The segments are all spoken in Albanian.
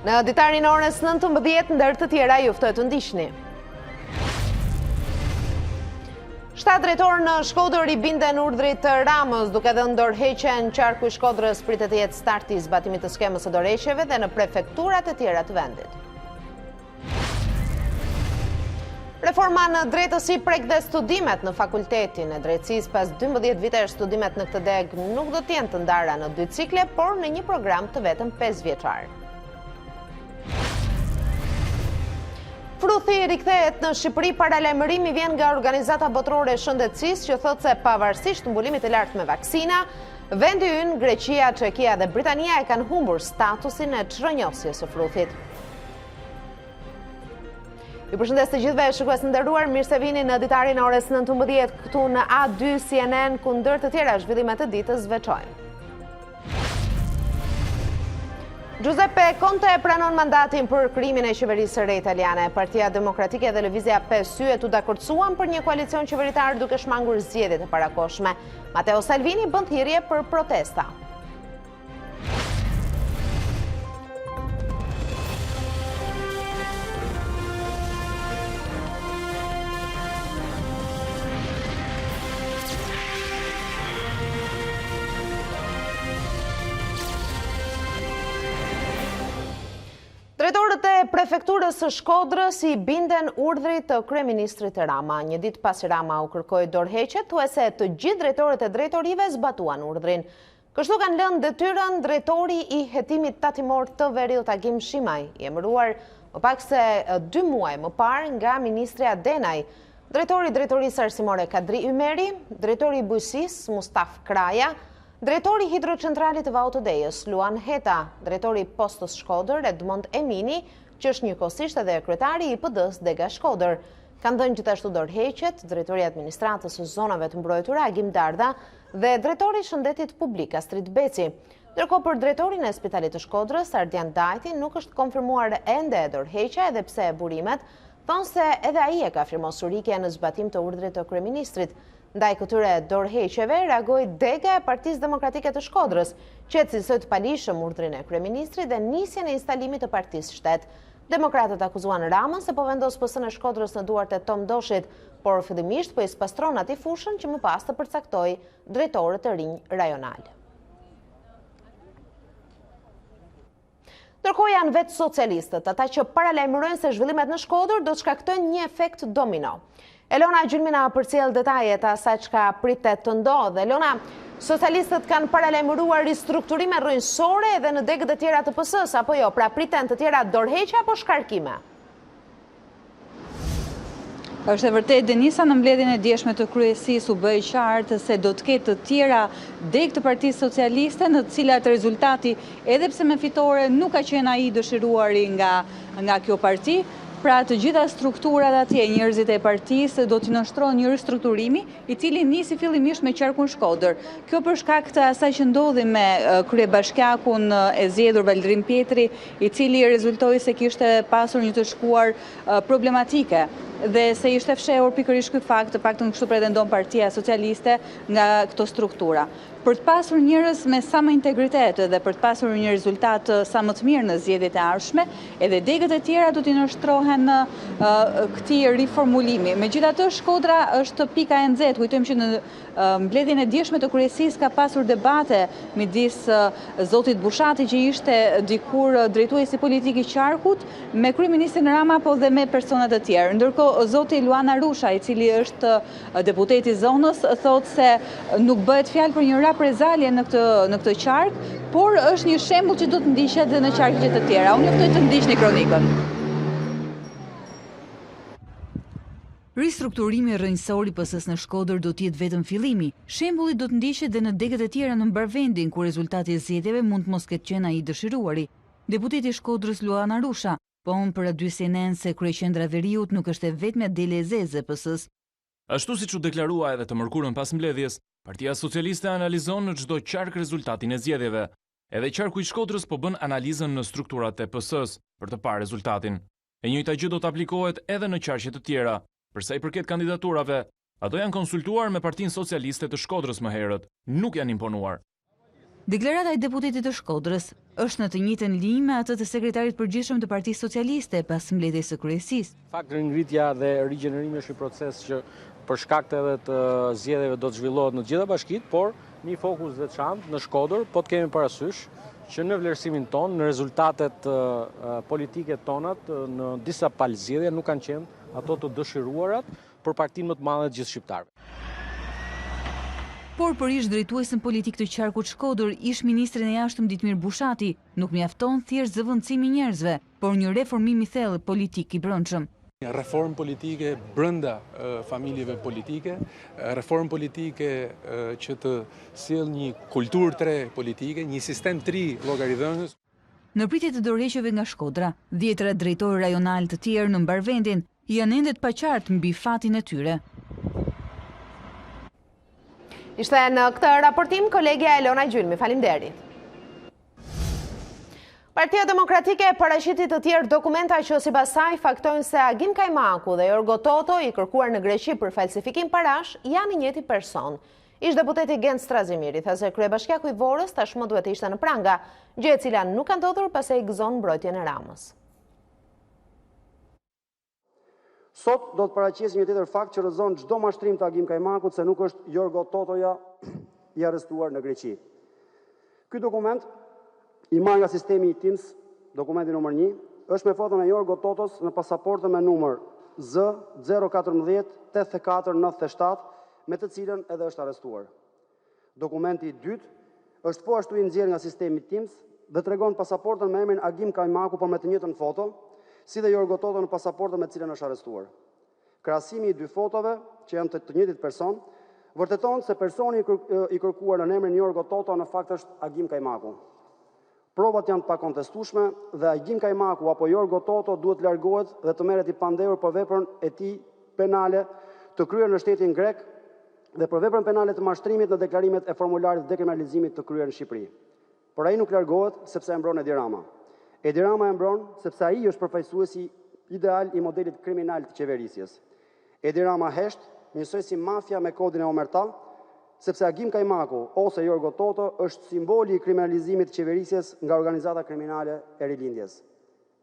Në ditarin orës 19 ndër të tjera ju ftoj të ndiqni. 7 drejtorë në Shkodër i binden urdhrit të Ramës duke dhënë dorëheqjen qarku i Shkodrës pritet të jetë starti i zbatimit të skemës së dorëheqjeve dhe në prefekturat e tjera të vendit. Reforma në drejtësi prek dhe studimet në fakultetin e drejtësisë pas 12 vitesh studimet në këtë deg nuk do të jenë të ndara në 2 cikle, por në një program të vetëm 5 vjeçar. Fruthi rikthehet në Shqipëri, paralajmërimi vjen nga Organizata Botërore e Shëndetësisë që thotë se pavarësisht mbulimit të lartë me vaksina, vendi ynë, Greqia, Çekia dhe Britania e kanë humbur statusin e çrënjosjes së fruthit. Ju përshëndes të gjithëve shikues të nderuar, mirë se vini në ditarin orës 19 këtu në A2 CNN, ku ndër të tjera zhvillimet të ditës veçojnë. Giuseppe Conte pranon mandatin për krimin e qeverisë së re italiane. Partia Demokratike dhe Lëvizja PSY u dakordsuan për një koalicion qeveritar duke shmangur zgjedhjet e parakohshme. Matteo Salvini bën thirrje për protesta. Drejtorët e prefekturës së Shkodrës i binden urdhrit të kryeministrit Rama. Një ditë pasi Rama u kërkoi dorëheqje, thuajse të gjithë drejtorët e drejtorive zbatuan urdhrin. Kështu kanë lënë detyrën drejtori i hetimit tatimor të Veriut Agim Shimaj, i emëruar më pak se 2 muaj më parë nga ministri Adenaj, drejtori i drejtorisë arsimore Kadri Ymeri, drejtori i bujqësisë Mustaf Kraja, drejtori i hidrocentralit të Vaut të Dejës, Luan Heta, drejtori i postës Shkodër, Edmond Emini, që është njëkohësisht edhe kryetari i PD-s Dega Shkodër. Kanë dhënë gjithashtu dorëheqjet drejtori i administratës së zonave të mbrojtura Agim Darda dhe drejtori i shëndetit publik Astrid Beci. Ndërkohë për drejtorin e Spitalit të Shkodrës, Ardian Dajti, nuk është konfirmuar ende dorëheqja, edhe pse burimet thonë se edhe ai e ka firmosur rikje në zbatim të urdhrit të kryeministrit. Ndaj këtyre dorëheqjeve reagoi Dega e Partisë Demokratike të Shkodrës, që cilësoi të palishëm urdhrin e kryeministrit dhe nisjen e instalimit të partisë shtet. Demokratët akuzuan Ramën se po vendos PS-n e Shkodrës në duart e Tom Doshit, por fillimisht po i spastron atij fushën që më pas të përcaktoi drejtorët e rinj rajonal. Ndërkohë janë vetë socialistët, ata që paralajmërojnë se zhvillimet në Shkodër do të shkaktojnë një efekt domino. Elona Gjylmina përcjell detajet e asaj çka pritet të ndodhë. Elona, socialistët kanë paralajmëruar ristrukturime rrënjësore edhe në degët e tjera të PS-s, apo jo? Pra priten të tjera dorëheqje apo shkarkime? Është e vërtet, Denisa, në mbledhjen e djeshme të kryesisë u bëi qartë se do të ketë të tjera degë të Partisë Socialiste, në të cilat rezultati, edhe pse me fitore, nuk ka qenë ai dëshiruari nga kjo parti. Pra të gjitha strukturat atje, njerëzit e partisë do t'i nështrohen një ristrukturimi, i cili nisi fillimisht me qarkun Shkodër. Kjo për shkak të asaj që ndodhi me kryebashkiakun e zgjedhur Valdrim Pjetri, i cili rezultoi se kishte pasur një të shkuar problematike dhe se ishte fshehur pikërisht ky fakt, të paktën kështu pretendon Partia Socialiste, nga këto struktura. Për të pasur njerëz me sa më integritet dhe për të pasur një rezultat sa më të mirë në zgjedhjet e ardhshme, edhe degët e tjera do t'i nështrohen këtij riformulimi. Megjithatë, Shkodra është pika e nxehtë. Kujtojmë që në mbledhjen e djeshme të kryesisë ka pasur debate midis zotit Bushati, që ishte dikur drejtuesi politik i qarkut, me kryeministrin Rama, po dhe me persona të tjerë. Ndërkohë, zoti Luan Arusha, i cili është deputeti i zonës, thotë se nuk bëhet fjalë për një reprezalje në këtë qark, por është një shembull që do të ndiqet edhe në qarkjet të tjera. Unë juftoj të ndiqni kronikën. Ristrukturimi rrënjësor i PS-s në Shkodër do të jetë vetëm fillimi. Shembulli do të ndiqet edhe në degët e tjera në mbarvendin, ku rezultati i zgjedhjeve mund të mos ketë qenë ai dëshiruari. Deputeti i Shkodrës Luan Arusha pohon për aty CNN se kryeqendra e Veriut nuk është e vetmja dele e zezë e PS-s. Ashtu siç u deklarua edhe të mërkurën pas mbledhjes, Partia Socialiste analizon në çdo qark rezultatin e zgjedhjeve. Edhe qarku i Shkodrës po bën analizën në strukturat e PS-s për të parë rezultatin. E njëjta gjë do të aplikohet edhe në qarqe të tjera. Për sa i përket kandidaturave, ato janë konsultuar me Partinë Socialiste të Shkodrës më herët, nuk janë imponuar. Deklarata e deputetit të Shkodrës është në të njëjtën linjë me atë të sekretarit përgjithshëm të Partisë Socialiste pas mbledhjes së kryesisë. Fakt ringritja dhe rigjenerimi është një proces që për shkak të edhe të zgjedhjeve do të zhvillohet në të gjitha bashkitë, por një fokus veçantë në Shkodër, po të kemi parasysh që në vlerësimin tonë, në rezultatet politike tonat, në disa palë zgjedhje nuk kanë qenë ato të dëshiruarat për partinë më të madhe të gjithë shqiptarëve. Por për ish drejtuesën politik të qarkut Shkodër, ish ministrin e jashtëm Ditmir Bushati, nuk mjafton thjesht zëvendësimi i njerëzve, por një reformim i thellë politik i brendshëm. Reform politike brenda familjeve politike, reform politike që të sjell një kulturë tre politike, një sistem tri llogaridhënies. Në pritje të dorëheqjeve nga Shkodra, 10 drejtorë rajonal të tjerë në mbarvendin janë ende të paqartë mbi fatin e tyre. Ishte në këtë raportim kolegja Elona Gjylmi. Faleminderit. Partia Demokratike paraqiti të tjerë dokumenta që sipas saj faktojnë se Agim Kajmaku dhe Jorgo Toto, i kërkuar në Greqi për falsifikim parash, janë i njëjti person. Ish deputeti Gent Strazimiri tha se kryebashkiaku i Vorës tashmë duhet të ishte në pranga, gjë e cila nuk ka ndodhur pasi i gëzon mbrojtjen e Ramës. Sot do të paraqisim një tjetër fakt që rrëzon çdo mashtrim të Agim Kajmakut se nuk është Jorgo Totoja i arrestuar në Greqi. Ky dokument i marrë nga sistemi i TIMS, dokumenti numër 1, është me foton e Jorgo Totos në pasaportën me numër Z014-8497, me të cilën edhe është arrestuar. Dokumenti i dytë është po ashtu i nxjerrë nga sistemi i TIMS dhe tregon pasaportën me emrin Agim Kajmaku por me të njëjtën foto, si dhe Jorgo Toto në pasaportën me të cilën është arrestuar. Krahasimi i dy fotove, që janë të njëjtit person, vërteton se personi i kërkuar në emrin Jorgo Toto në fakt është Agim Kajmaku. Provat janë të pakontestueshme dhe Agim Kajmaku apo Jorgo Toto duhet largohet dhe të merret i pandehur për veprën e tij penale të kryer në shtetin grek dhe për veprën penale të mashtrimit në deklarimet e formularit dekriminalizimit të kryer në Shqipëri. Por ai nuk largohet sepse e mbron Edi Rama. Edi Rama e mbron sepse ai është përfaqësuesi ideal i modelit kriminal të qeverisjes. Edi Rama hesht, njësoj si mafia me kodin e Omerta, sepse Agim Kajmaku ose Jorgo Toto është simboli i kriminalizimit të qeverisjes nga organizata kriminale e rilindjes.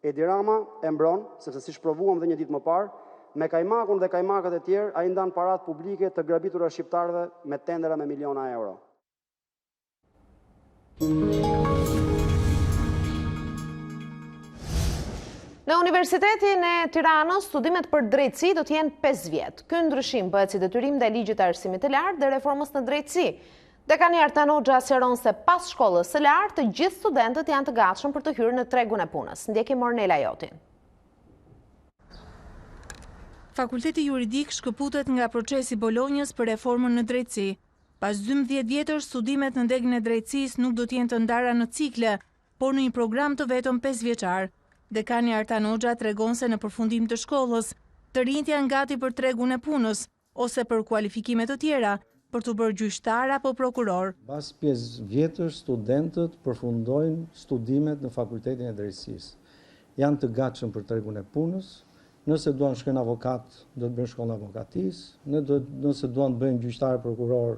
Edi Rama e mbron, sepse si shprovuam dhe një ditë më parë, me Kajmakun dhe Kajmakët e tjerë, ai ndan parat publike të grabitura shqiptarëve me tendera me miliona euro. Në Universitetin e Tiranës, studimet për drejtësi do të jenë 5 vjet. Ky ndryshim bëhet si detyrim ndaj ligjit të arsimit të lartë dhe reformës në drejtësi. Dekani Artan Hoxha sqaron se pas shkollës së lartë, të gjithë studentët janë të gatshëm për të hyrë në tregun e punës. Ndjekim Ornela Jotin. Fakulteti Juridik shkëputet nga procesi Bolonjës për reformën në drejtësi. Pas 12 vjetësh, studimet në degën e drejtësisë nuk do të jenë të ndara në cikle, por në një program të vetëm 5 vjeçar. Dekani Artan Hoxha tregon se në përfundim të shkollës, të rinjt janë gati për tregun e punës ose për kualifikime të tjera, për të bërë gjyqtar apo prokuror. Pas 5 vjetësh, studentët përfundojnë studimet në Fakultetin e Drejtësisë. Janë të gatshëm për tregun e punës. Nëse duan shkojnë avokat, do të bëjnë shkollën e avokatisë. Nëse duan të bëjnë gjyqtar prokuror,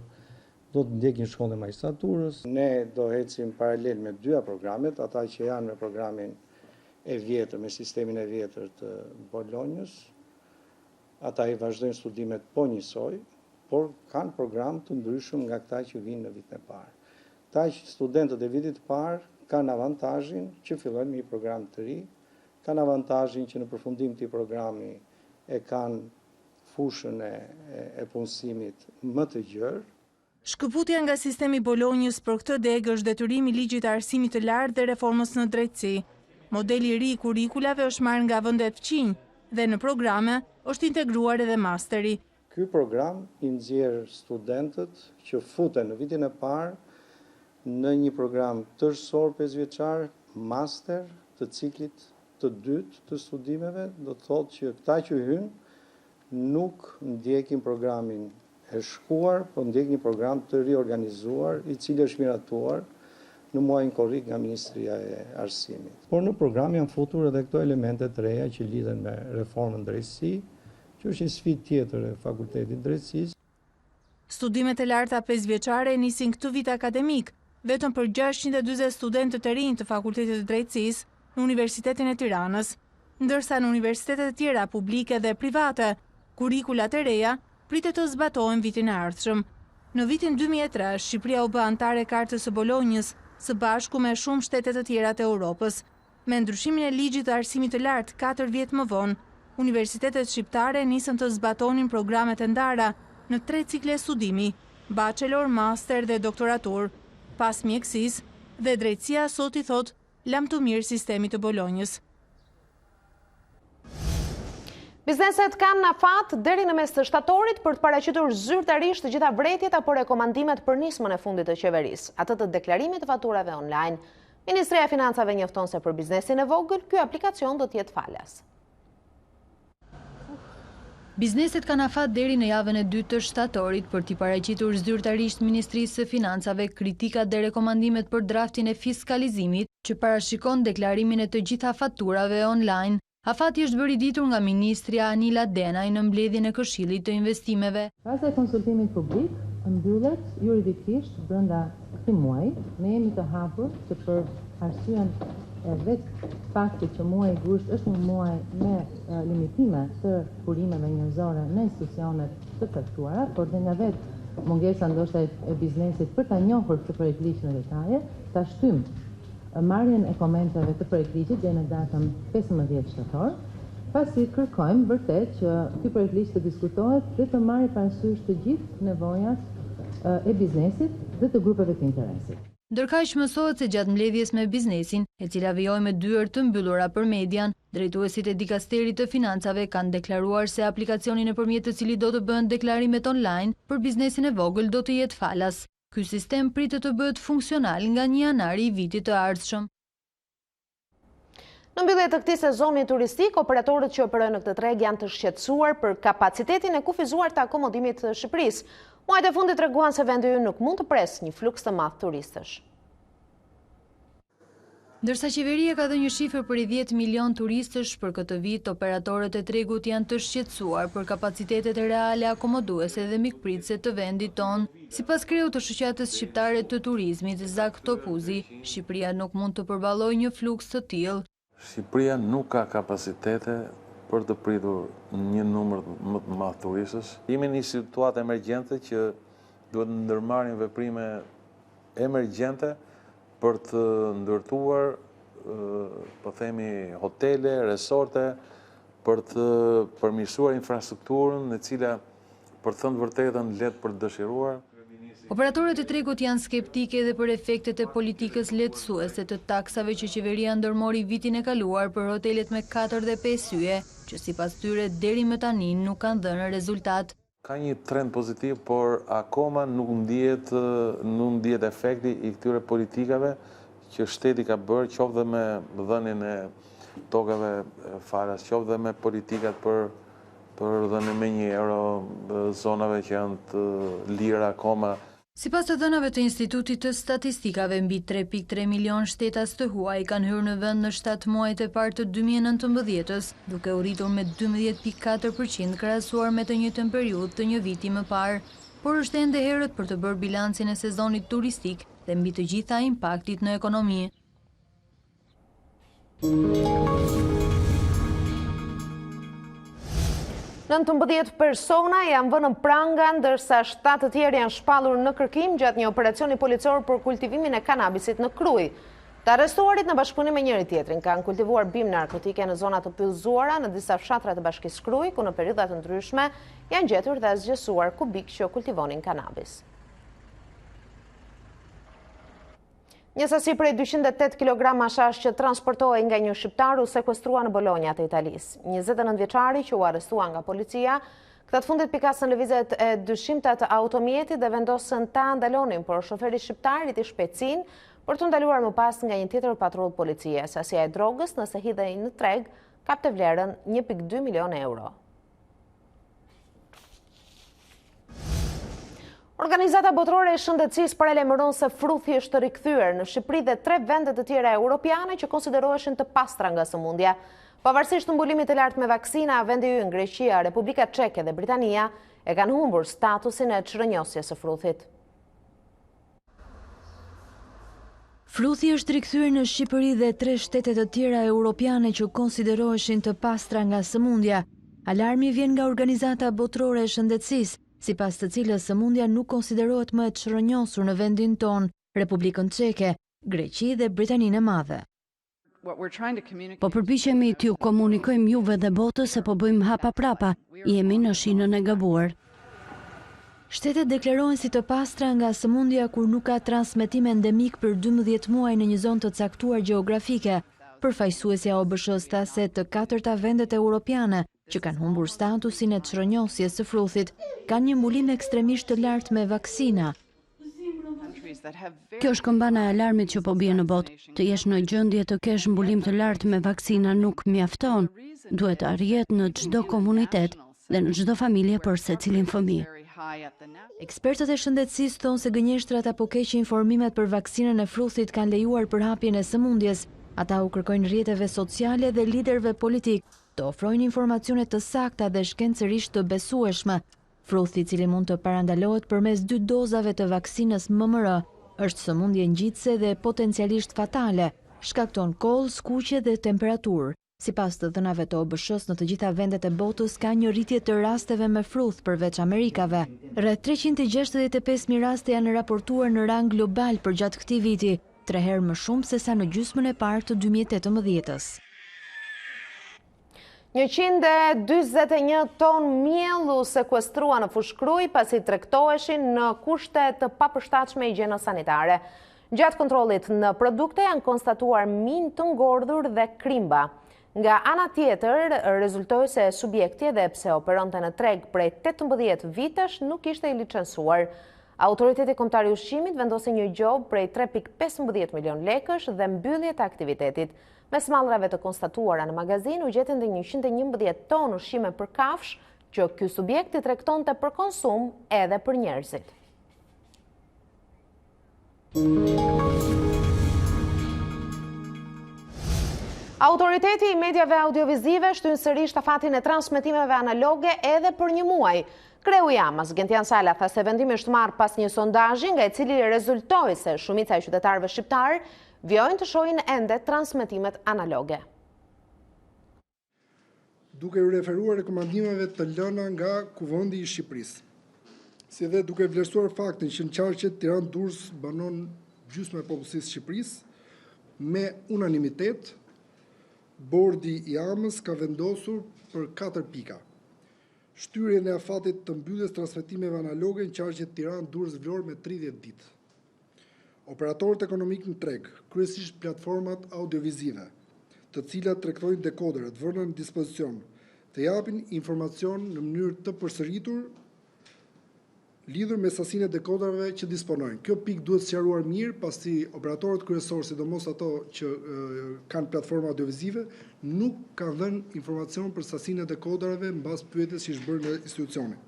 do të ndjekin shkollën e magjistraturës. Ne do ecim paralel me dyja programet, ata që janë me programin e vjetër, me sistemin e vjetër të Bolonjës. Ata i vazhdojnë studimet po njësoj, por kanë program të ndryshëm nga këta që vinë në vitin e parë. Këta që studentët e vitit parë kanë avantazhin që fillojnë me një program të ri, kanë avantazhin që në përfundim të programi e kanë fushën e punësimit më të gjerë. Shkëputja nga sistemi Bolonjës për këtë degë është detyrimi i ligjit të arsimit të lartë dhe reformës në drejtësi. Modeli i ri i kurikulave është marrë nga vendet fqinj dhe në programe është integruar edhe masteri. Ky program i nxjerr studentët që futen në vitin e parë në një program tërësor 5 vjeçar, master të ciklit të dytë të studimeve, do të thotë që këta që hynë nuk ndjekin programin e shkuar, por ndjekin një program të riorganizuar, i cili është miratuar në muajin korrik nga Ministria e Arsimit. Por në program janë futur edhe këto elemente të reja që lidhen me reformën drejtësi, që është një sfidë tjetër e Fakultetit Drejtësisë. Studimet e larta 5 vjeçare nisin këtë vit akademik, vetëm për 640 studentë të rinj të Fakultetit të Drejtësisë në Universitetin e Tiranës, ndërsa në universitetet e tjera publike dhe private, kurrikulat e reja pritet të zbatohen vitin e ardhshëm. Në vitin 2003, Shqipëria u bë antare e Kartës së Bolonjës, së bashku me shumë shtete të tjera të Europës. Me ndryshimin e ligjit të arsimit të lartë 4 vjet më vonë, universitetet shqiptare nisën të zbatonin programet e ndara në 3 cikle studimi, bachelor, master dhe doktoratur. Pas mjekësisë dhe drejtësia sot i thot lam të mirë sistemi të Bolonjës. Bizneset kanë afat deri në mes të shtatorit për të paraqitur zyrtarisht të gjitha vretjet apo rekomandimet për nismën e fundit të qeverisë, atë të deklarimit të faturave online. Ministria e Financave njofton se për biznesin e vogël, ky aplikacion do të jetë falas. Bizneset kanë afat deri në javën e 2 të shtatorit për t'i paraqitur zyrtarisht Ministrisë së Financave kritikat dhe rekomandimet për draftin e fiskalizimit që parashikon deklarimin e të gjitha faturave online. Afati është bërë i ditur nga Ministrja Anila Denaj në mbledhjen e Këshillit të Investimeve. Faza e konsultimit publik mbyllet juridikisht brenda këtij muaji. Ne jemi të hapur që për arsyen e vetë faktit që muaji gusht është një muaj me limitime të burimeve njerëzore në institucionet të caktuara, por dhe nga vetë mungesa ndoshta e biznesit për ta njohur këtë projektligj në detaje, ta shtym marrjen e komenteve të projektligjit deri në datën 15 shtator, pasi kërkojmë vërtet që ky projektligj të diskutohet dhe të marrë parasysh të gjithë nevojat e biznesit dhe të grupeve të interesit. Ndërkaq mësohet se gjatë mbledhjes me biznesin, e cila vijoi me dyer të mbyllura për median, drejtuesit e dikasterit të financave kanë deklaruar se aplikacioni nëpërmjet të cilit do të bëhen deklarimet online për biznesin e vogël do të jetë falas. Ky sistem pritet të bëhet funksional nga 1 janar i vitit të ardhshëm. Në mbyllje të këtij sezoni turistik, operatorët që operojnë në këtë treg janë të shqetësuar për kapacitetin e kufizuar të akomodimit të Shqipërisë. Muajt e fundit treguan se vendi ynë nuk mund të presë një fluks të madh turistësh. Ndërsa qeveria ka dhënë një shifër për i 10 milion turistësh për këtë vit, operatorët e tregut janë të shqetësuar për kapacitetet reale akomoduese dhe mikpritëse të vendit tonë. Sipas kreut të shoqatës shqiptare të turizmit, Zak Topuzi, Shqipëria nuk mund të përballojë një fluks të tillë. Shqipëria nuk ka kapacitete për të pritur një numër më të madh turistësh. Jemi në një situatë emergjente që duhet të ndërmarrim veprime emergjente për të ndërtuar, po themi, hotele, resorte, për të përmirësuar infrastrukturën e cila, për të thënë vërtetën, let për të dëshiruar. Operatorët e tregut janë skeptike edhe për efektet e politikës lehtësuese të taksave që qeveria ndërmori vitin e kaluar për hotelet me 4 dhe 5 yje, që sipas tyre deri më tani nuk kanë dhënë rezultat. Ka një trend pozitiv, por akoma nuk ndihet efekti i këtyre politikave që shteti ka bërë, qoftë dhe me dhënien e tokave falas, qoftë dhe me politikat për dhënien me 1 euro zonave që janë të lira akoma. Sipas të dhënave të Institutit të Statistikave, mbi 3.3 milion shtetas të huaj kanë hyrë në vend në 7 muajt e parë të 2019-s, duke u rritur me 12.4% krahasuar me të njëjtën periudhë të një viti më parë, por është ende herët për të bërë bilancin e sezonit turistik dhe mbi të gjitha impaktit në ekonomi. 19 persona janë vënë pranga, ndërsa 7 të tjerë janë shpallur në kërkim gjatë një operacioni policor për kultivimin e kanabisit në Krujë. Të arrestuarit në bashkëpunim me njëri tjetrin kanë kultivuar bimë narkotike në zona të pyllëzuara në disa fshatra të bashkisë Krujë, ku në periudha të ndryshme janë gjetur dhe zgjesuar kubik që kultivonin kanabis. Një sasi prej 208 kg hashash që transportohej nga një shqiptar u sekuestrua në Bologna të Italisë. 29 vjeçari që u arrestua nga policia, këtë fundit pikasën lëvizjet e dyshimta të automjetit dhe vendosën ta ndalonin, por shoferi shqiptar riti shpejtësinë për të ndaluar më pas nga një tjetër patrull policie. Sasia e drogës, nëse hidhej në treg, kapte vlerën 1.2 milion euro. Organizata botërore e shëndetësisë paralajmëron se fruthi është rikthyer në Shqipëri dhe 3 vende të tjera europiane që konsideroheshin të pastra nga sëmundja. Pavarësisht mbullimit të lartë me vaksina, vendi ynë, Greqia, Republika Çeke dhe Britania e kanë humbur statusin e çrënjosjes së fruthit. Fruthi është rikthyer në Shqipëri dhe 3 shtete të tjera europiane që konsideroheshin të pastra nga sëmundja. Alarmi vjen nga Organizata Botërore e Shëndetësisë, sipas të cilës sëmundja nuk konsiderohet më e çrënjosur në vendin ton, Republikën Çeke, Greqi dhe Britaninë e Madhe. Po përpiqemi t'ju komunikojmë juve dhe botës se po bëjmë hapa prapa, jemi në shinën e gabuar. Shtetet deklarohen si të pastra nga sëmundja kur nuk ka transmetim endemik për 12 muaj në një zonë të caktuar gjeografike. Përfaqësuesja e OBSH-s tha se të 4 vendet europiane që kanë humbur statusin e çrënjosjes së fruthit kanë një mbulim ekstremisht të lartë me vaksina. Kjo është këmbana e alarmit që po bie në botë. Të jesh në gjendje të kesh mbulim të lartë me vaksina nuk mjafton. Duhet të arrihet në çdo komunitet dhe në çdo familje për secilin fëmijë. Ekspertët e shëndetësisë thonë se gënjeshtrat apo keq informimet për vaksinën e fruthit kanë lejuar përhapjen e sëmundjes. Ata u kërkojnë rrjeteve sociale dhe liderëve politik të ofrojnë informacione të sakta dhe shkencërisht të besueshme. Fruthi, i cili mund të parandalohet përmes 2 dozave të vaksinës MMR, është sëmundje ngjitse dhe potencialisht fatale, shkakton koll, skuqje dhe temperaturë. Sipas të dhënave të OBSH-s, në të gjitha vendet e botës ka një rritje të rasteve me fruth përveç Amerikave. Rreth 365.000 raste janë raportuar në rang global për gjatë këtij viti, 3 herë më shumë se sa në gjysmën e parë të 2018-s. 141 ton miell u sekuestrua në Fushkruj pasi tregtoheshin në kushte të papërshtatshme higjieno-sanitare. Gjatë kontrollit në produkte janë konstatuar minë të ngordhur dhe krimba. Nga ana tjetër, rezultoi se subjekti edhe pse operonte në treg prej 18 vitesh nuk ishte i licencuar. Autoriteti Kombëtar i Ushqimit vendosi një gjobë prej 3.15 milion lekësh dhe mbyllje të aktivitetit. Mes mallrave të konstatuara në magazin u gjetën dhe 111 ton ushqime për kafsh që ky subjekt i tregtonte për konsum edhe për njerëzit. Autoriteti i mediave audiovizive shtyn sërish shtafatin e transmetimeve analoge edhe për një muaj. Kreu i Amës, Gentian Sala, tha se vendimi është marrë pas një sondazhi nga i cili rezultoi se shumica e qytetarëve shqiptar vjojnë të shohin ende transmetimet analoge. Duke u referuar rekomandimeve të lëna nga Kuvendi i Shqipërisë, si dhe duke vlerësuar faktin që në qarqet Tiranë-Durrës banon gjysma e popullsisë së Shqipërisë me unanimitet, Bordi i Amës ka vendosur për 4 pika. Shtyrjen e afatit të mbylljes transmetimeve analoge në qarqet Tiranë-Durrës-Vlorë me 30 ditë. Operatorët ekonomik në treg, kryesisht platformat audiovizive, të cilat tregtojnë dekoderet, vënë në dispozicion, të japin informacion në mënyrë të përsëritur lidhur me sasinë e dekoderave që disponojnë. Kjo pikë duhet sqaruar mirë, pasi operatorët kryesorë, sidomos ato që kanë platforma audiovizive, nuk kanë dhënë informacion për sasinë e dekoderave mbas pyetjes që është bërë nga institucioni.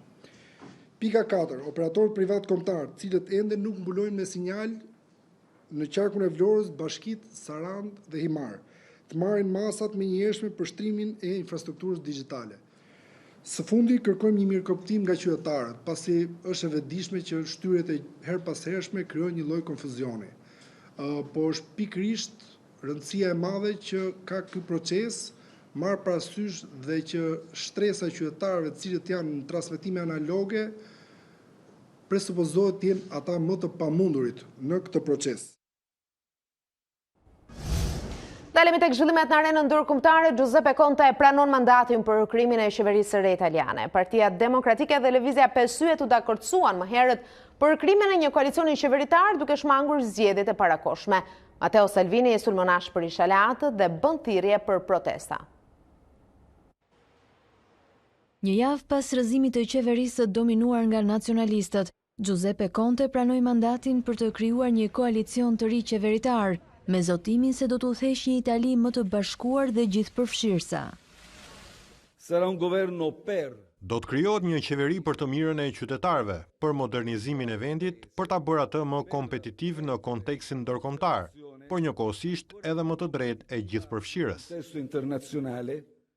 Pika 4. Operatorët privat kombëtar, cilët ende nuk mbulojnë me sinjal në qarkun e Vlorës, Bashkitë, Sarandë dhe Himar, të marrin masat menjëhershme për shtrimin e infrastrukturës digjitale. Së fundi kërkojmë një mirëkuptim nga qytetarët, pasi është e vetëdijshme që shtyrjet e her pas hershme krijojnë një lloj konfuzioni. Po është pikërisht rëndësia e madhe që ka ky proces marr parasysh dhe që shtresa e qytetarëve të cilët janë në transmetime analoge presupozohet të jenë ata më të pamundurit në këtë proces. Dalemi tek zhvillimet në arenën ndërkombëtare. Giuseppe Conte pranon mandatin për krimin e qeverisë së re italiane. Partia Demokratike dhe Lëvizja Pesëyet u dakordsuan më herët për krimin e një koalicioni qeveritar duke shmangur zgjedhjet e parakohshme. Matteo Salvini i sulmonash për ishalatët dhe bën thirrje për protesta. Një javë pas rrëzimit të qeverisë së dominuar nga nacionalistët, Giuseppe Conte pranoi mandatin për të krijuar një koalicion të ri qeveritar, me zotimin se do të udhëheqë një Itali më të bashkuar dhe gjithëpërfshirësa. Do të krijohet një qeveri për të mirën e qytetarëve, për modernizimin e vendit, për ta bërë atë më kompetitiv në kontekstin ndërkombëtar, por njëkohësisht edhe më të drejtë e gjithëpërfshirës.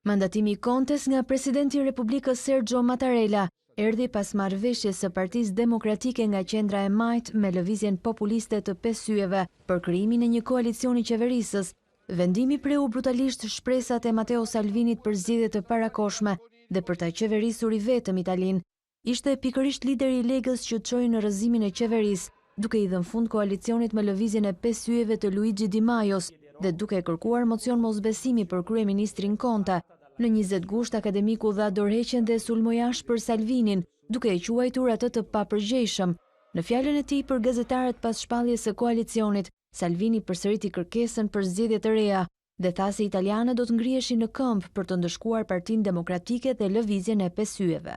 Mandatimi i Contes nga presidenti i Republikës Sergio Mattarella erdhi pas marrëveshjes së Partisë Demokratike nga Qendra e Majt me lëvizjen populiste të 5 syeve për krijimin e një koalicioni qeverisës. Vendimi preu brutalisht shpresat e Matteo Salvinit për zgjedhje të parakoshme dhe për ta qeverisur i vetëm Italinë. Ishte pikërisht lideri i Legës që çoi në rrëzimin e qeverisë, duke i dhënë fund koalicionit me lëvizjen e 5 syeve të Luigi Di Maios dhe duke kërkuar mocion mosbesimi për kryeministrin Conte. Në 20 gusht akademiku dha dorëheqjen dhe sulmojash për Salvinin, duke e quajtur atë të papërgjegjshëm. Në fjalën e tij për gazetarët pas shpalljes së koalicionit, Salvini përsëriti kërkesën për zgjedhje të reja dhe tha se italianët do të ngriheshin në këmbë për të ndëshkuar Partinë Demokratike dhe lëvizjen e 5 syeve.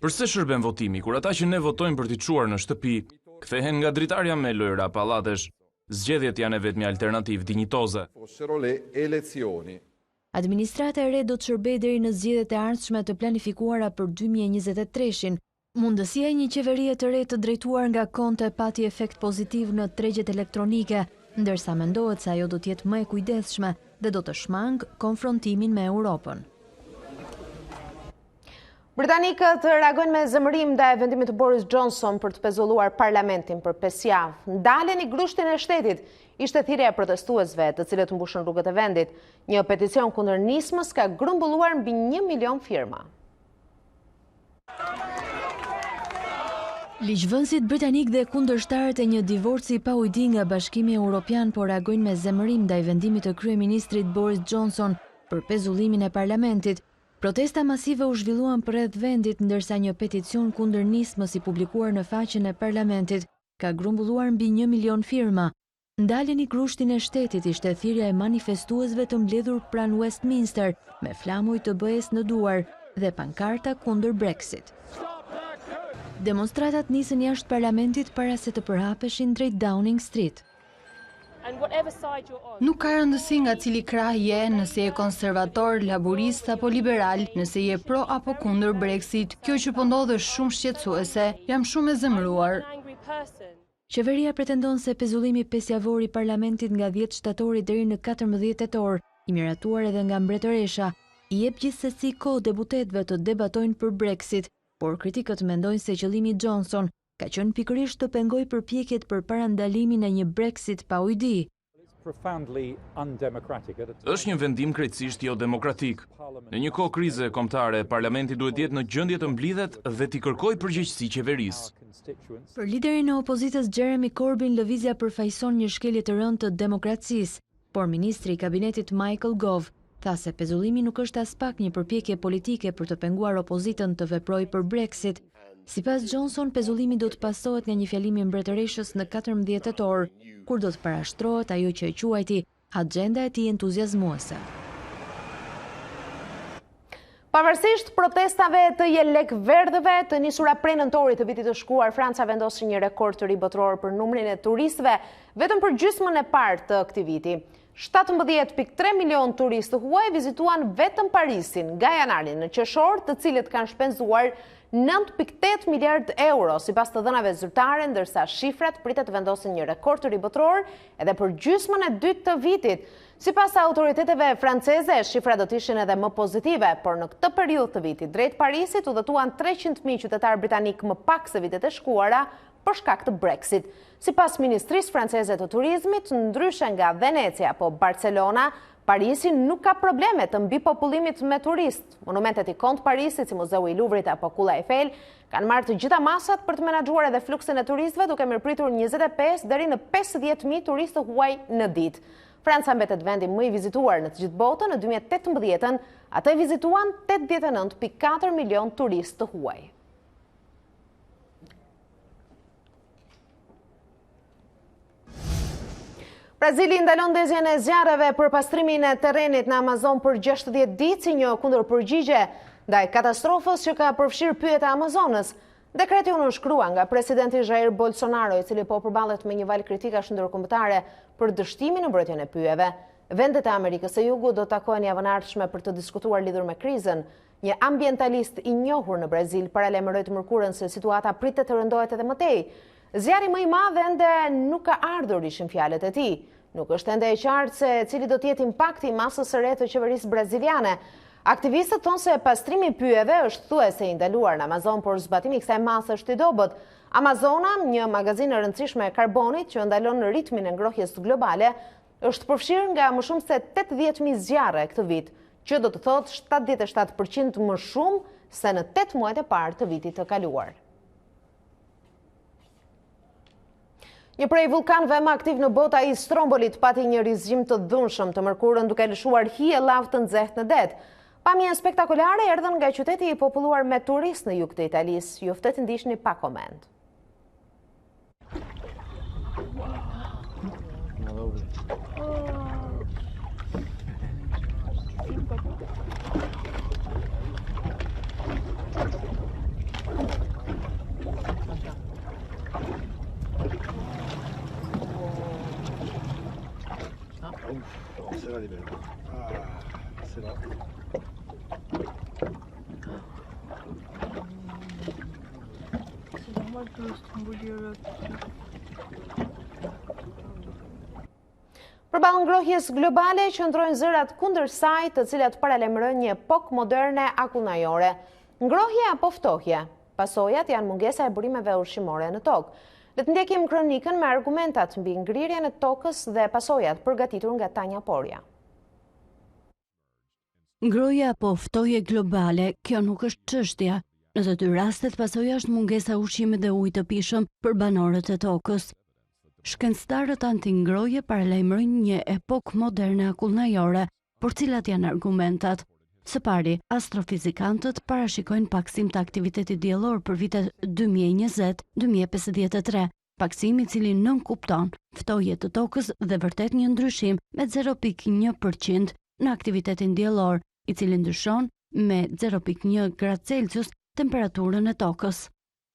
Përse shërben votimi kur ata që ne votojmë për t'i çuar në shtëpi kthehen nga dritarja me lojra pallatesh? Zgjedhjet janë e vetmja alternativë dinjitoze. Administrata e re do të shërbejë deri në zgjedhjet e ardhshme të planifikuara për 2023-shin. Mundësia e një qeverie të re të drejtuar nga Conte pati efekt pozitiv në tregjet elektronike, ndërsa mendohet se ajo do të jetë më e kujdesshme dhe do të shmangë konfrontimin me Europën. Britanikët reagojnë me zemërim ndaj vendimit të Boris Johnson për të pezulluar parlamentin për 5 javë. Ndalen i grushtin e shtetit ishte thirrja e protestuesve, të cilët mbushën rrugët e vendit. Një peticion kundër nismës ka grumbulluar mbi 1 milion firma. Ligjvënësit britanik dhe kundërshtarët e një divorci pa ujdi nga Bashkimi Evropian po reagojnë me zemërim ndaj vendimit të kryeministrit Boris Johnson për pezullimin e parlamentit. Protesta masive u zhvilluan përreth vendit, ndërsa një peticion kundër nismës i publikuar në faqen e parlamentit ka grumbulluar mbi 1 milion firma. Ndaleni grushtin e shtetit ishte thirrja e manifestuesve të mbledhur pranë Westminster me flamuj të BE-s në duar dhe pankarta kundër Brexit. Demonstratat nisën jashtë parlamentit para se të përhapeshin drejt Downing Street. Nuk ka rëndësi nga cili krah je, nëse je konservator, laborist apo liberal, nëse je pro apo kundër Brexit. Kjo që po ndodh është shumë shqetësuese. Jam shumë e zemëruar. Qeveria pretendon se pezullimi 5 javor i parlamentit nga 10 shtatori deri në 14 tetor, i miratuar edhe nga mbretëresha, i jep gjithsesi kohë deputetëve të debatojnë për Brexit, por kritikët mendojnë se qëllimi i Johnson ka qenë pikërisht të pengojë përpjekjet për parandalimin e një Brexit pa ujdi. Është një vendim krejtësisht jo demokratik. Në një kohë krize kombëtare, parlamenti duhet jetë në gjendje të mblidhet dhe t'i kërkojë përgjegjësi qeverisë. Për liderin e opozitës Jeremy Corbyn, lëvizja përfaqëson një shkelje të rëndë të demokracisë, por ministri i kabinetit Michael Gove tha se pezullimi nuk është as pak një përpjekje politike për të penguar opozitën të veprojë për Brexit. Sipas Johnson, pezullimi do të pasohet nga një fjalim i mbretëreshës në 14 tetor, kur do të parashtrohet ajo që e quajti agenda e tij entuziazmuese. Pavarësisht protestave të jelek verdhëve të nisura prej nëntorit të vitit të shkuar, Franca vendosi një rekord të ri botror për numrin e turistëve vetëm për gjysmën e parë të këtij viti. 17.3 milion turistë huaj vizituan vetëm Parisin nga janari në qershor, të cilët kanë shpenzuar 9.8 miliard euro, sipas të dhënave zyrtare, ndërsa shifrat pritet të vendosin një rekord të ri botror edhe për gjysmën e dytë të vitit. Sipas autoriteteve franceze, shifrat do të ishin edhe më pozitive, por në këtë periudhë të vitit drejt Parisit udhëtuan 300.000 qytetar britanik më pak se vitet e shkuara për shkak të Brexit. Sipas Ministrisë franceze të turizmit, ndryshe nga Venecia apo Barcelona, Parisi nuk ka probleme të mbi popullimit me turist. Monumentet ikon të Parisit, si Muzeu i Luvrit apo Kulla Eiffel, kanë marrë të gjitha masat për të menaxhuar edhe fluksin e turistëve, duke mirëpritur 25 deri në 50.000 turistë huaj në ditë. Franca mbetet vendi më i vizituar në të gjithë botën. Në 2018-ën, atë vizituan 89.4 milion turistë të huaj. Brazili ndalon ndezjen e zjarreve për pastrimin e terrenit në Amazon për 60 ditë si një kundërpërgjigje ndaj katastrofës që ka përfshirë pyjet e Amazonës. Dekreti u nënshkrua nga presidenti Jair Bolsonaro, i cili po përballet me një valë kritikash ndërkombëtare për dështimin në mbrojtjen e pyjeve. Vendet e Amerikës së Jugut do të takohen javën e ardhshme për të diskutuar lidhur me krizën. Një ambientalist i njohur në Brazil paralajmëroi të mërkurën se situata pritet të rëndohet edhe më tej. Zjarri më i madh ende nuk ka ardhur, ishin fjalët e tij. Nuk është ende e qartë se cili do të jetë impakti i masës së re të qeverisë braziliane. Aktivistët thonë se pastrimi i pyjeve është thuajse i ndaluar në Amazon, por zbatimi i kësaj mase është i dobët. Amazona, një magazinë e rëndësishme e karbonit që ndalon ritmin e ngrohjes globale, është përfshirë nga më shumë se 80.000 zjarre këtë vit, që do të thotë 77% më shumë se në 8 muajt e parë të vitit të kaluar. Një prej vulkanëve më aktiv në botë, ai Strombolit, pati një rizgjim të dhunshëm të mërkurën duke lëshuar hije lavë të nxehtë në det. Pamjen spektakolare erdhën nga qyteti i populluar me turistë në jug të Italisë. Ju ftet ndiqni pa koment. Será di bello. Será. Përballë ngrohjes globale qëndrojnë zërat kundër saj, të cilat paralajmërojnë një epokë moderne akullnajore. Ngrohje apo ftohje? Pasojat janë mungesa e burimeve ushqimore në tokë. Le të ndjekim kronikën me argumentat mbi ngrirjen e tokës dhe pasojat përgatitur nga Tanja Porja. Ngrohja apo ftohje globale, kjo nuk është çështja. Në të dy rastet pasoja është mungesa ushqimit dhe ujit të pishëm për banorët e tokës. Shkencëtarët anti-ngrohje paralajmërojnë një epokë moderne akullnajore, por cilat janë argumentat? Së pari, astrofizikantët parashikojnë paksim të aktivitetit diellor për vitet 2020-2053, paksim i cili nënkupton ftohje të tokës dhe vërtet një ndryshim me 0.1% në aktivitetin diellor, i cili ndryshon me 0.1 gradë Celsius temperaturën e tokës.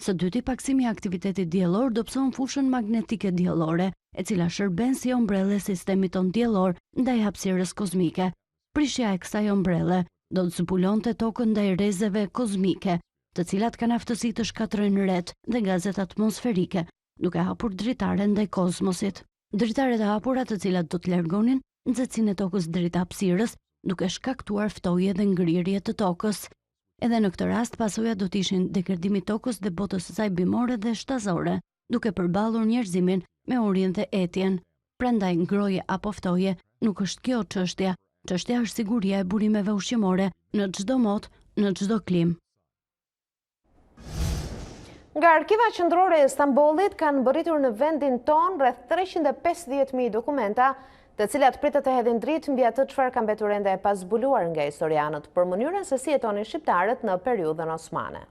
Së dyti, paksimi i aktivitetit diellor dobëson fushën magnetike diellore, e cila shërben si ombrelle sistemit ton diellor ndaj hapësirës kozmike. Prishja e kësaj ombrelle do të zbulonte tokën ndaj rrezeve kozmike, të cilat kanë aftësi të shkatrojnë ret dhe gazet atmosferike, duke hapur dritare ndaj kozmosit. Dritaret e hapura të cilat do të largonin nxehtësinë e tokës drejt hapësirës, duke shkaktuar ftohje dhe ngrirje të tokës. Edhe në këtë rast pasojat do të ishin degradimi i tokës dhe botës së saj bimore dhe shtazore, duke përballur njerëzimin me urjen dhe etjen. Prandaj ngrohje apo ftohje nuk është kjo çështja. Çështja është siguria e burimeve ushqimore në çdo mod, në çdo klim. Nga Arkiva Qendrore e Stambollit kanë bërritur në vendin ton rreth 350.000 dokumenta, të cilat pritet të hedhin dritë mbi atë çfarë ka mbetur ende e pazbuluar nga historianët për mënyrën se si jetonin shqiptarët në periudhën osmane.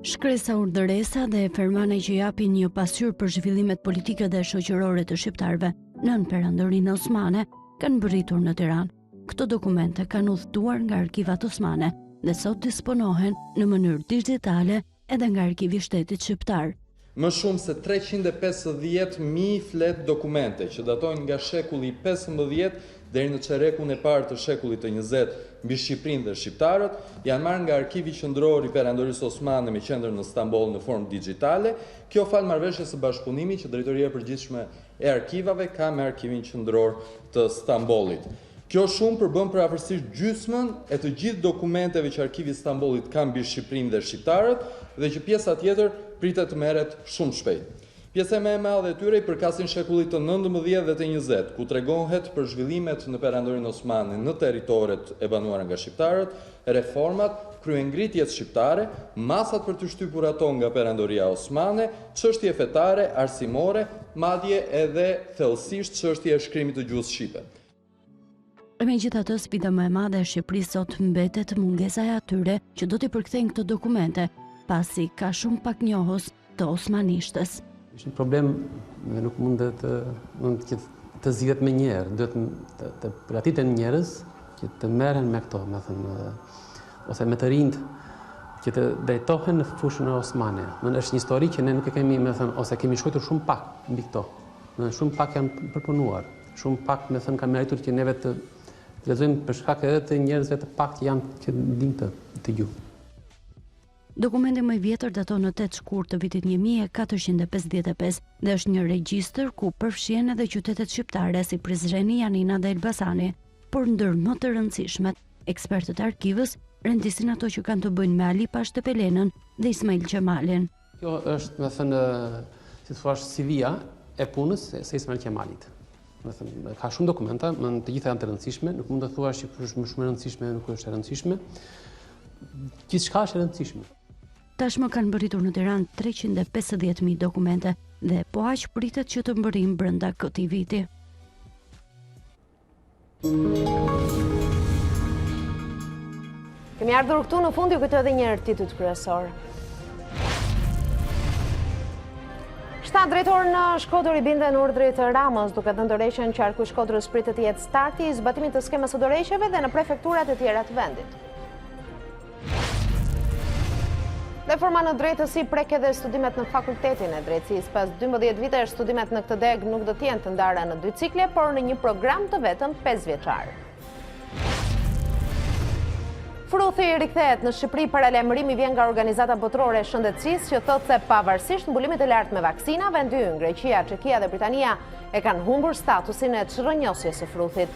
Shkresa urdhëresa dhe fermane që japin një pasqyrë për zhvillimet politike dhe shoqërore të shqiptarëve nën perandorinë osmane kanë bërritur në Tiranë. Këto dokumente kanë udhëtuar nga arkivat osmane dhe sot disponohen në mënyrë digjitale edhe nga Arkivi i Shtetit Shqiptar. Më shumë se 350.000 flet dokumente që datojnë nga shekulli 15 deri në çerekun e parë të shekullit të 20 mbi Shqipërinë dhe shqiptarët, janë marrë nga Arkivi Qendror i Perandorisë Osmane me qendër në Stamboll në formë digjitale. Kjo fal marrëveshjes së bashkëpunimit që Drejtoria e Përgjithshme e Arkivave ka me Arkivin Qendror të Stambollit. Kjo shumë përbën për afërsisht gjysmën e të gjithë dokumenteve që Arkivi i Stambollit ka mbi Shqipërinë dhe shqiptarët dhe që pjesa tjetër pritet të merret shumë shpejt. Pjesa më e madhe e tyre i përkasin shekullit të 19 dhe të 20, ku tregohet për zhvillimet në perandorinë osmane në territoret e banuara nga shqiptarët, reformat, kryengritjet shqiptare, masat për të shtypur ato nga perandoria osmane, çështje fetare, arsimore, madje edhe thellësisht çështje e shkrimit të gjuhës shqipe. Megjithatë, sfida më e madhe e Shqipërisë sot mbetet mungesa e atyre që do t'i përkthejnë këto dokumente, pasi ka shumë pak njohës të osmanishtes. Është një problem dhe nuk mund të zgjidhet me njerë, duhet të përgatiten njerëz që të merren me këto, ose me të rinjt që të drejtohen në fushën e osmane. Është një histori që ne nuk e kemi, ose kemi shkruar shumë pak mbi këto. Shumë pak janë përpunuar, shumë pak kanë merituar që neve të lexojmë për shkak edhe të njerëzve të pak që janë që dinë të gjuhë. Dokumenti më i vjetër daton në 8 shkurt të vitit 1455 dhe është një regjistër ku përfshihen edhe qytetet shqiptare si Prizreni, Janina dhe Elbasani. por ndër më të rëndësishmet. Ekspertët e arkivës rendisin ato që kanë të bëjnë me Ali Pashtepelenën dhe Ismail Qemalin. Kjo është, me thënë, si të thuash, CV-a e punës së Ismail Qemalit. Ka shumë dokumenta, të gjitha janë të rëndësishme, nuk mund të thuash që është më shumë e rëndësishme, nuk është e rëndësishme. Gjithçka është e rëndësishme. Tashmë kanë mbërritur në Tiranë 350.000 dokumente dhe po aq pritet që të mbërrijnë brenda këtij viti. Kemi ardhur këtu në fund, ju kujtoj edhe një herë titujt kryesor. 7 drejtorë në Shkodër i binden urdhrit të Ramës, duke dhënë dorëheqjen që Arku i Shkodrës pritet të jetë starti i zbatimit të skemës së dorëheqjeve dhe në prefekturat e tjera të vendit. Reforma në drejtësi prek edhe studimet në fakultetin e drejtësisë. Pas 12 vitesh, studimet në këtë deg nuk do të jenë të ndara në 2 cikle, por në një program të vetëm 5 vjeçar. Fruthi rikthehet në Shqipëri, paralajmërimi vjen nga Organizata Botërore e Shëndetësisë që thotë se pavarësisht mbulimit të lartë me vaksina, vendi ynë, Greqia, Çekia dhe Britania e kanë humbur statusin e çrrënjosjes së fruthit.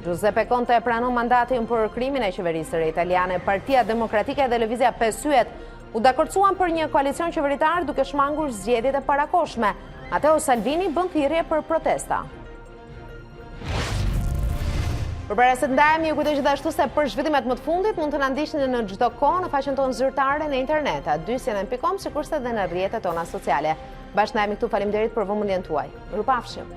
Giuseppe Conte pranon mandatin për krimin e qeverisë italiane. Partia Demokratike dhe Lëvizja Pesëyet u dakordsuan për një koalicion qeveritar duke shmangur zgjedhjet e parakohshme. Matteo Salvini bën thirrje për protesta. Përpara se të ndajemi, ju kujtoj gjithashtu se për zhvillimet më të fundit mund të na ndiqni në çdo kohë në faqen tonë zyrtare në internet, @2cnn.com, sikurse edhe në rrjetet tona sociale. Bashkë na jemi këtu, faleminderit për vëmendjen tuaj. Mirupafshim.